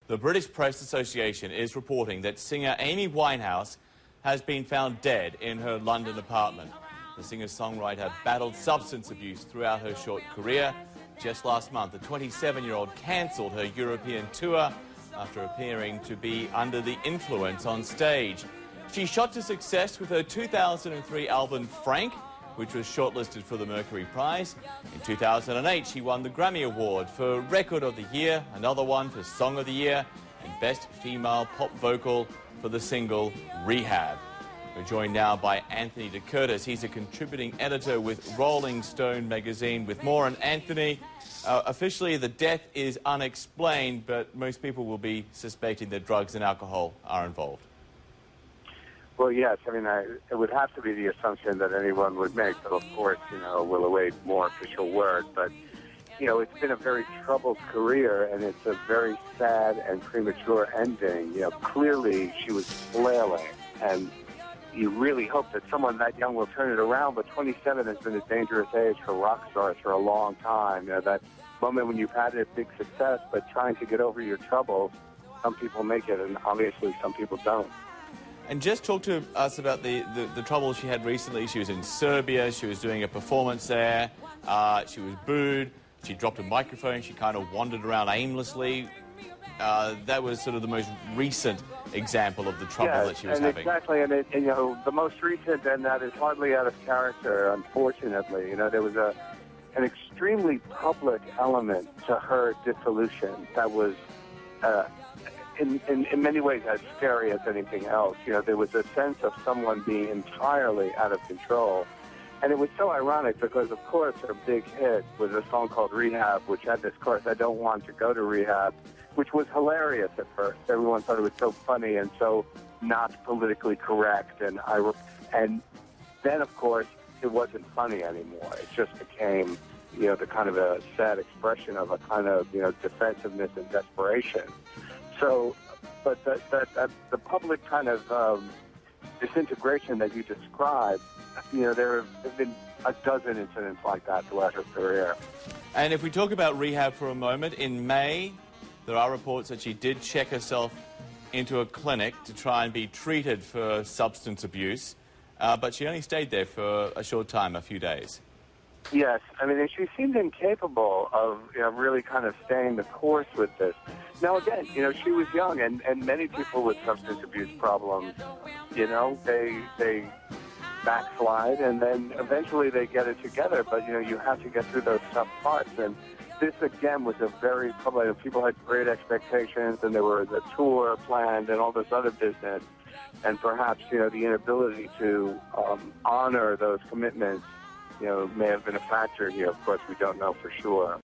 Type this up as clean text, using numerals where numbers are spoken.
The British Press Association is reporting that singer Amy Winehouse has been found dead in her London apartment. The singer-songwriter battled substance abuse throughout her short career. Just last month, the 27-year-old cancelled her European tour after appearing to be under the influence on stage. She shot to success with her 2003 album Frank, which was shortlisted for the Mercury Prize. In 2008, she won the Grammy Award for Record of the Year, another one for Song of the Year, and Best Female Pop Vocal for the single Rehab. We're joined now by Anthony DeCurtis. He's a contributing editor with Rolling Stone magazine. With more on Anthony, officially the death is unexplained, but most people will be suspecting that drugs and alcohol are involved. Well, yes. I mean, it would have to be the assumption that anyone would make, but of course, we'll await more official word. But, it's been a very troubled career, and it's a very sad and premature ending. Clearly she was flailing, and you really hope that someone that young will turn it around, but 27 has been a dangerous age for rock stars for a long time. That moment when you've had a big success, but trying to get over your troubles, some people make it, and obviously some people don't. And just talk to us about the trouble she had recently. She was in Serbia. She was doing a performance there. She was booed. She dropped a microphone. She kind of wandered around aimlessly. That was sort of the most recent example of the trouble that she was having. Exactly. And the most recent, and that is hardly out of character, unfortunately. There was an extremely public element to her dissolution that was in many ways as scary as anything else. There was a sense of someone being entirely out of control. And it was so ironic because, of course, her big hit was a song called Rehab, which had this chorus, "I don't want to go to rehab," which was hilarious at first. Everyone thought it was so funny and so not politically correct. And then, of course, it wasn't funny anymore. It just became, the kind of a sad expression of a kind of, defensive and desperation. So, but the public kind of disintegration that you described, there have been a dozen incidents like that throughout her career. And if we talk about rehab for a moment, in May, there are reports that she did check herself into a clinic to try and be treated for substance abuse, but she only stayed there for a short time, a few days. Yes, I mean, she seemed incapable of really kind of staying the course with this. Now, again, she was young, and many people with substance abuse problems, they backslide, and then eventually they get it together. But, you have to get through those tough parts. And this, again, was a very public. People had great expectations, and there was a tour planned and all this other business. And perhaps, the inability to honor those commitments may have been a factor here. Of course, we don't know for sure.